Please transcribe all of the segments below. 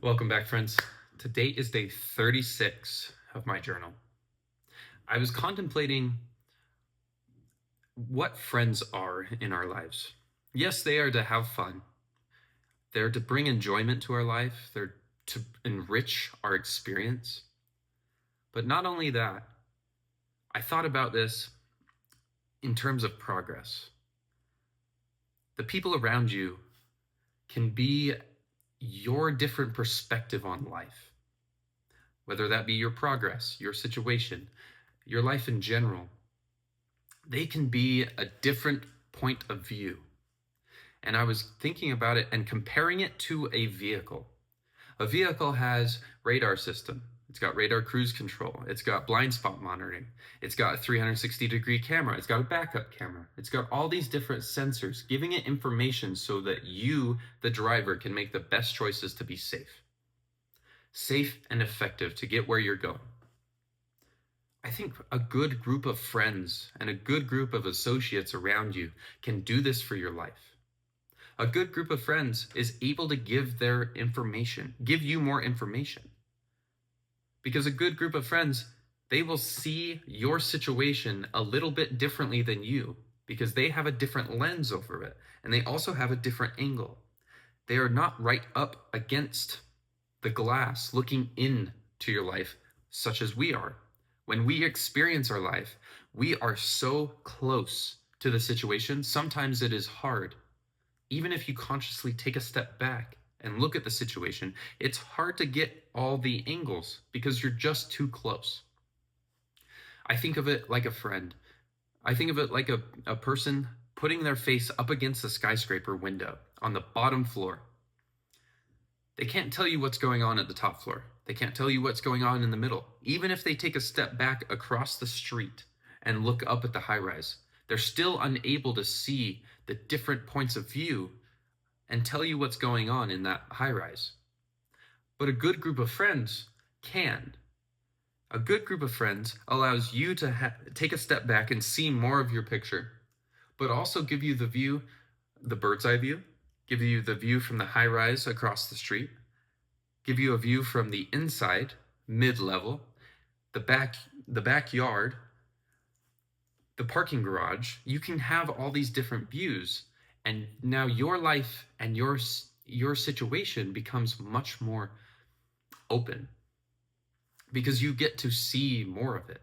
Welcome back, friends. Today is day 36 of my journal. I was contemplating what friends are in our lives. Yes, they are to have fun. They're to bring enjoyment to our life. They're to enrich our experience. But not only that, I thought about this in terms of progress. The people around you can be your different perspective on life, whether that be your progress, your situation, your life in general. They can be a different point of view. And I was thinking about it and comparing it to a vehicle. A vehicle has radar system. It's got radar cruise control. It's got blind spot monitoring. It's got a 360-degree camera. It's got a backup camera. It's got all these different sensors giving it information so that you, the driver, can make the best choices to be safe. Safe and effective to get where you're going. I think a good group of friends and a good group of associates around you can do this for your life. A good group of friends is able to give their information, give you more information. Because a good group of friends, they will see your situation a little bit differently than you because they have a different lens over it and they also have a different angle. They are not right up against the glass looking into your life such as we are. When we experience our life, we are so close to the situation. Sometimes it is hard. Even if you consciously take a step back and look at the situation, it's hard to get all the angles because you're just too close. I think of it like a friend. I think of it like a person putting their face up against the skyscraper window on the bottom floor. They can't tell you what's going on at the top floor. They can't tell you what's going on in the middle. Even if they take a step back across the street and look up at the high rise, they're still unable to see the different points of view and tell you what's going on in that high rise. But a good group of friends can. A good group of friends allows you to take a step back and see more of your picture, but also give you the view, the bird's eye view, give you the view from the high rise across the street, give you a view from the inside, mid-level, the backyard, the parking garage. You can have all these different views, and now your life and your situation becomes much more open because you get to see more of it.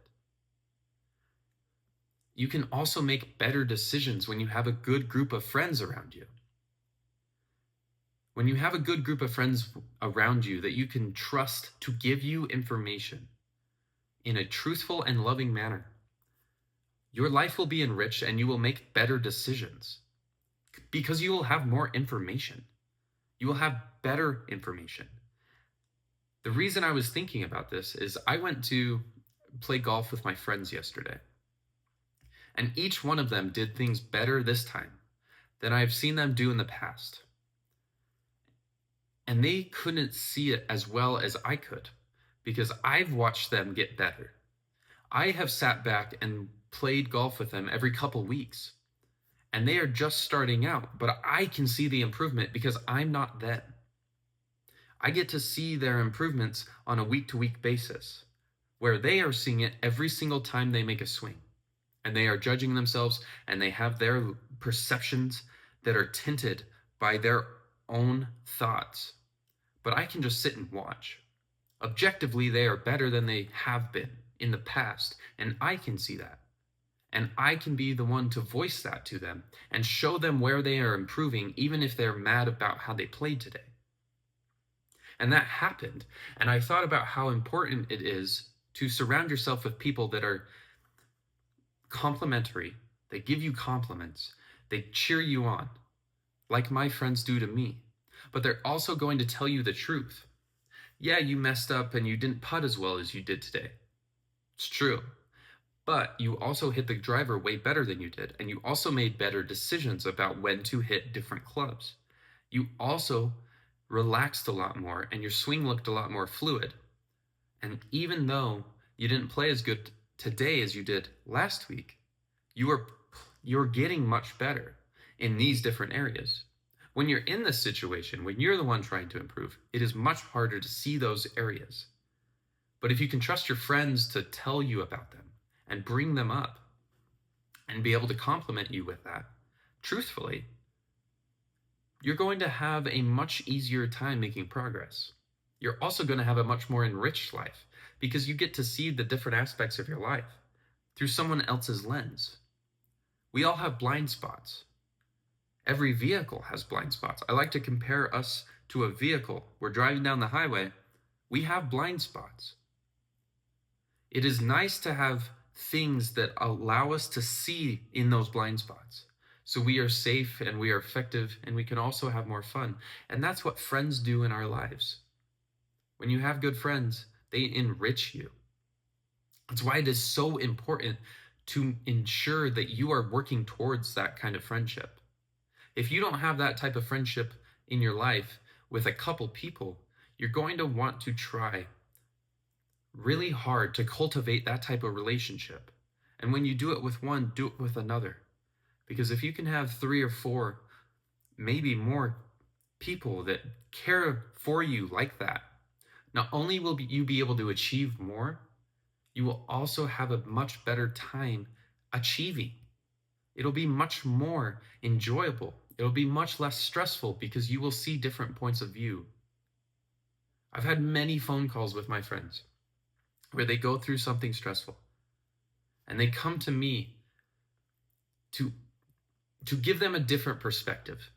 You can also make better decisions when you have a good group of friends around you. When you have a good group of friends around you that you can trust to give you information in a truthful and loving manner, your life will be enriched and you will make better decisions because you will have more information. You will have better information. The reason I was thinking about this is I went to play golf with my friends yesterday, and each one of them did things better this time than I've seen them do in the past. And they couldn't see it as well as I could because I've watched them get better. I have sat back and played golf with them every couple weeks, and they are just starting out, but I can see the improvement because I'm not them. I get to see their improvements on a week-to-week basis, where they are seeing it every single time they make a swing, and they are judging themselves, and they have their perceptions that are tinted by their own thoughts. But I can just sit and watch. Objectively, they are better than they have been in the past, and I can see that. And I can be the one to voice that to them and show them where they are improving, even if they're mad about how they played today. And that happened. And I thought about how important it is to surround yourself with people that are complimentary. They give you compliments. They cheer you on, like my friends do to me. But they're also going to tell you the truth. Yeah, you messed up and you didn't putt as well as you did today. It's true. But you also hit the driver way better than you did. And you also made better decisions about when to hit different clubs. You also relaxed a lot more and your swing looked a lot more fluid. And even though you didn't play as good today as you did last week, you're getting much better in these different areas. When you're in this situation, when you're the one trying to improve, it is much harder to see those areas. But if you can trust your friends to tell you about them and bring them up and be able to compliment you with that, truthfully, you're going to have a much easier time making progress. You're also going to have a much more enriched life because you get to see the different aspects of your life through someone else's lens. We all have blind spots. Every vehicle has blind spots. I like to compare us to a vehicle. We're driving down the highway. We have blind spots. It is nice to have things that allow us to see in those blind spots. So we are safe and we are effective and we can also have more fun. And that's what friends do in our lives. When you have good friends, they enrich you. That's why it is so important to ensure that you are working towards that kind of friendship. If you don't have that type of friendship in your life with a couple people, you're going to want to try really hard to cultivate that type of relationship. And when you do it with one, do it with another. Because if you can have 3 or 4, maybe more people that care for you like that, not only will you be able to achieve more, you will also have a much better time achieving. It'll be much more enjoyable. It'll be much less stressful because you will see different points of view. I've had many phone calls with my friends where they go through something stressful and they come to me to give them a different perspective.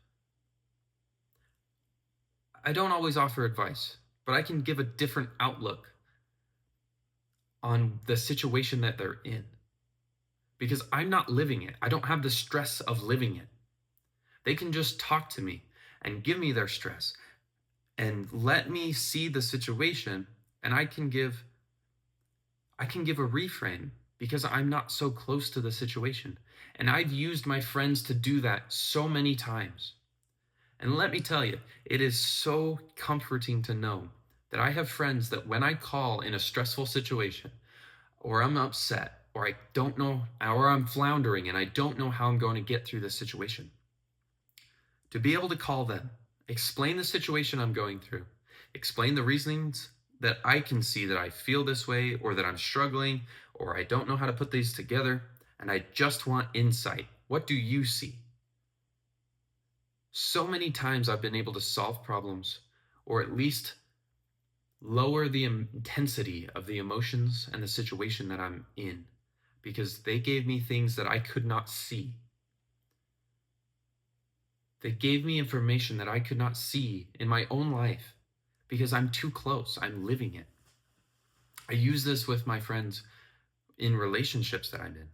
I don't always offer advice, but I can give a different outlook on the situation that they're in because I'm not living it. I don't have the stress of living it. They can just talk to me and give me their stress and let me see the situation, and I can give a reframe because I'm not so close to the situation. And I've used my friends to do that so many times. And let me tell you, it is so comforting to know that I have friends that when I call in a stressful situation, or I'm upset, or I don't know, or I'm floundering and I don't know how I'm going to get through this situation, to be able to call them, explain the situation I'm going through, explain the reasonings that I can see that I feel this way, or that I'm struggling, or I don't know how to put these together, and I just want insight. What do you see? So many times I've been able to solve problems, or at least lower the intensity of the emotions and the situation that I'm in, because they gave me things that I could not see. They gave me information that I could not see in my own life because I'm too close. I'm living it. I use this with my friends in relationships that I'm in.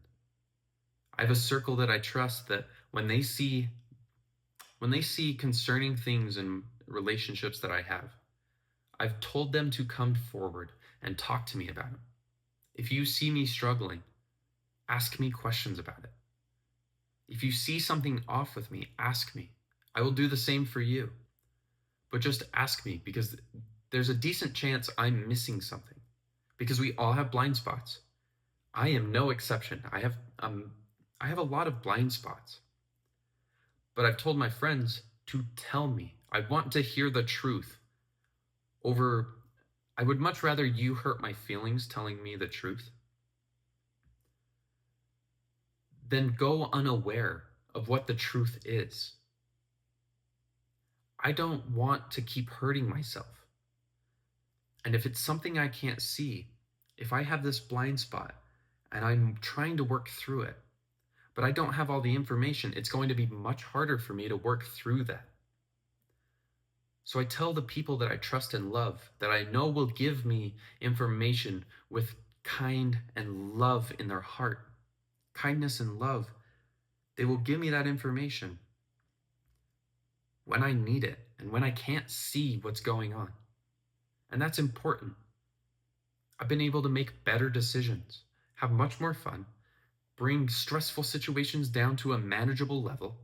I have a circle that I trust that when they see concerning things in relationships that I have, I've told them to come forward and talk to me about them. If you see me struggling, ask me questions about it. If you see something off with me, ask me. I will do the same for you. But just ask me, because there's a decent chance I'm missing something, because we all have blind spots. I am no exception. I have a lot of blind spots. But I've told my friends to tell me. I want to hear the truth I would much rather you hurt my feelings telling me the truth than go unaware of what the truth is. I don't want to keep hurting myself. And if it's something I can't see, if I have this blind spot and I'm trying to work through it, but I don't have all the information, it's going to be much harder for me to work through that. So I tell the people that I trust and love, that I know will give me information with kind and love in their heart, kindness and love. They will give me that information when I need it and when I can't see what's going on. And that's important. I've been able to make better decisions, have much more fun, bring stressful situations down to a manageable level.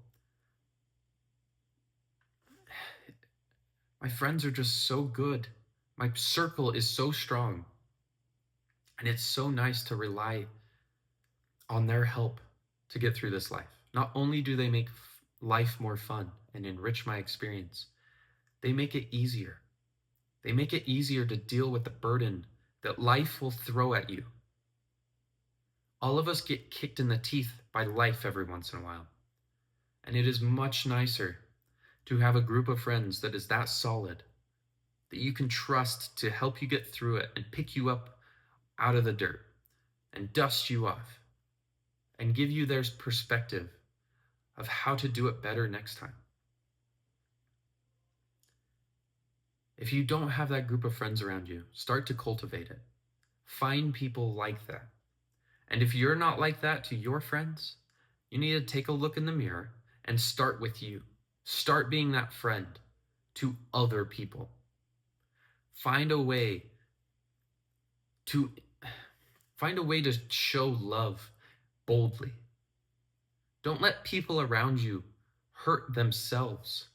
My friends are just so good. My circle is so strong. And it's so nice to rely on their help to get through this life. Not only do they make life more fun, and enrich my experience. They make it easier. They make it easier to deal with the burden that life will throw at you. All of us get kicked in the teeth by life every once in a while. And it is much nicer to have a group of friends that is that solid, that you can trust to help you get through it and pick you up out of the dirt and dust you off and give you their perspective of how to do it better next time. If you don't have that group of friends around you, start to cultivate it. Find people like that. And if you're not like that to your friends, you need to take a look in the mirror and start with you. Start being that friend to other people. Find a way to show love boldly. Don't let people around you hurt themselves.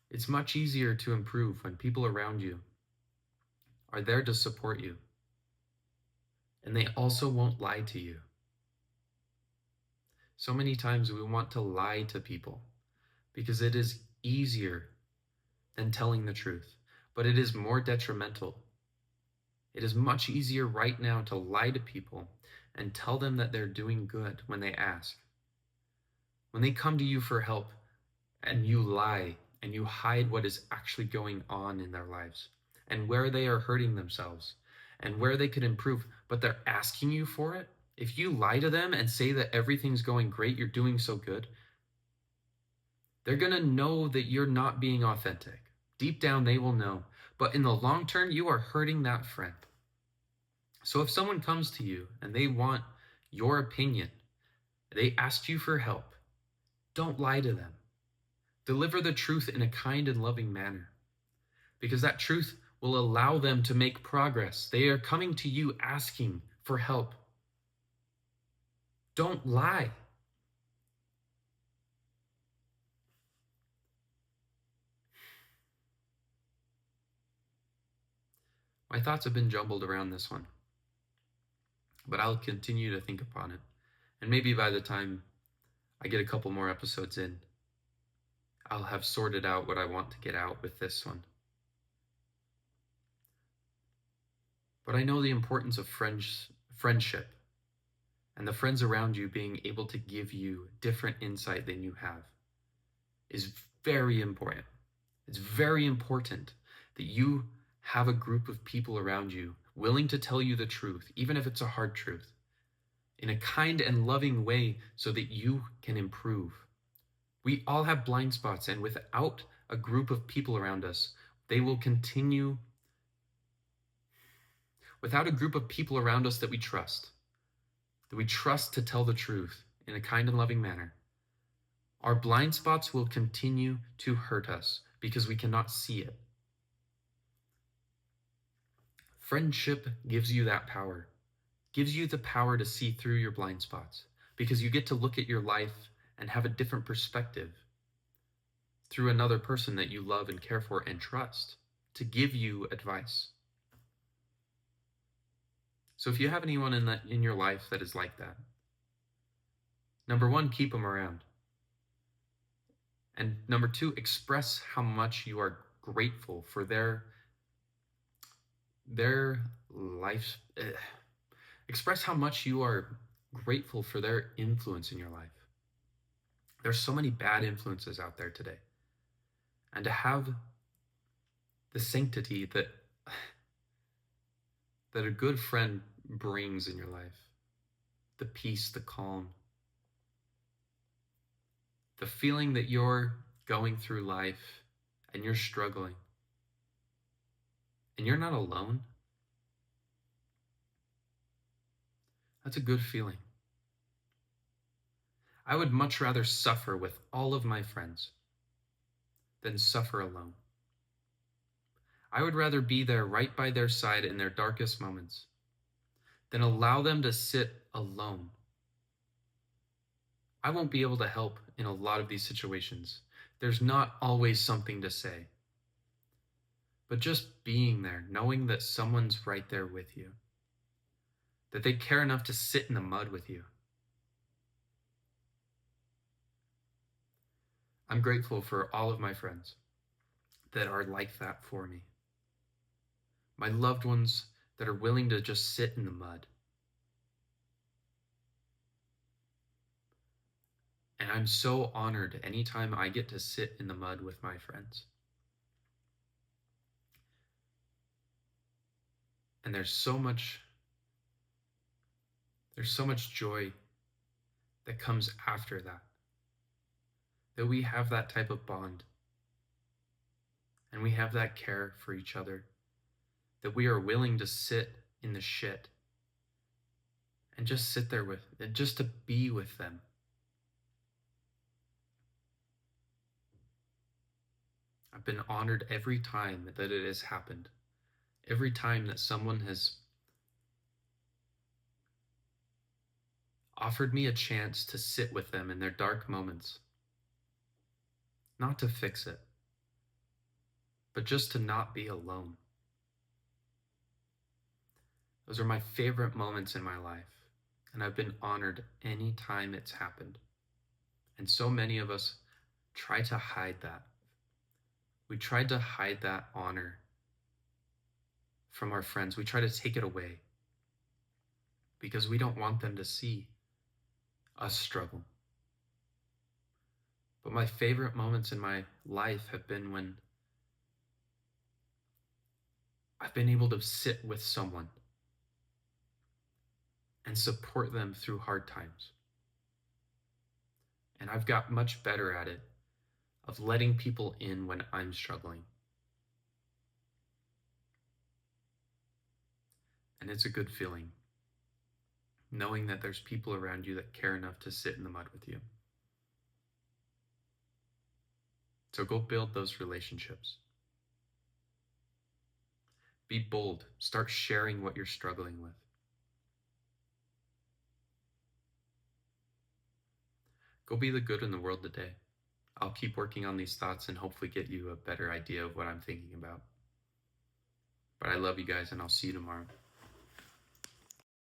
It's much easier to improve when people around you are there to support you. And they also won't lie to you. So many times we want to lie to people because it is easier than telling the truth, but it is more detrimental. It is much easier right now to lie to people and tell them that they're doing good when they ask. When they come to you for help and you lie and you hide what is actually going on in their lives and where they are hurting themselves and where they could improve, but they're asking you for it, if you lie to them and say that everything's going great, you're doing so good, they're going to know that you're not being authentic. Deep down, they will know. But in the long term, you are hurting that friend. So if someone comes to you and they want your opinion, they ask you for help, don't lie to them. Deliver the truth in a kind and loving manner, because that truth will allow them to make progress. They are coming to you asking for help. Don't lie. My thoughts have been jumbled around this one, but I'll continue to think upon it. And maybe by the time I get a couple more episodes in, I'll have sorted out what I want to get out with this one. But I know the importance of friendship and the friends around you being able to give you different insight than you have is very important. It's very important that you have a group of people around you willing to tell you the truth, even if it's a hard truth, in a kind and loving way so that you can improve. We all have blind spots, and without a group of people around us, they will continue. Without a group of people around us that we trust to tell the truth in a kind and loving manner, our blind spots will continue to hurt us because we cannot see it. Friendship gives you that power, gives you the power to see through your blind spots, because you get to look at your life and have a different perspective through another person that you love and care for and trust to give you advice. So if you have anyone in your life that is like that, number one, keep them around. And number two, express how much you are grateful for their life. Express how much you are grateful for their influence in your life. There's so many bad influences out there today. And to have the sanctity that a good friend brings in your life, the peace, the calm, the feeling that you're going through life and you're struggling and you're not alone, that's a good feeling. I would much rather suffer with all of my friends than suffer alone. I would rather be there right by their side in their darkest moments than allow them to sit alone. I won't be able to help in a lot of these situations. There's not always something to say. But just being there, knowing that someone's right there with you, that they care enough to sit in the mud with you, I'm grateful for all of my friends that are like that for me. My loved ones that are willing to just sit in the mud. And I'm so honored anytime I get to sit in the mud with my friends. And there's so much joy that comes after that we have that type of bond and we have that care for each other, that we are willing to sit in the shit and just sit there with, and just to be with them. I've been honored every time that it has happened. Every time that someone has offered me a chance to sit with them in their dark moments, not to fix it, but just to not be alone. Those are my favorite moments in my life, and I've been honored any time it's happened. And so many of us try to hide that. We tried to hide that honor from our friends. We try to take it away because we don't want them to see us struggle. But my favorite moments in my life have been when I've been able to sit with someone and support them through hard times. And I've got much better at it of letting people in when I'm struggling. And it's a good feeling, knowing that there's people around you that care enough to sit in the mud with you. So go build those relationships. Be bold. Start sharing what you're struggling with. Go be the good in the world today. I'll keep working on these thoughts and hopefully get you a better idea of what I'm thinking about. But I love you guys, and I'll see you tomorrow.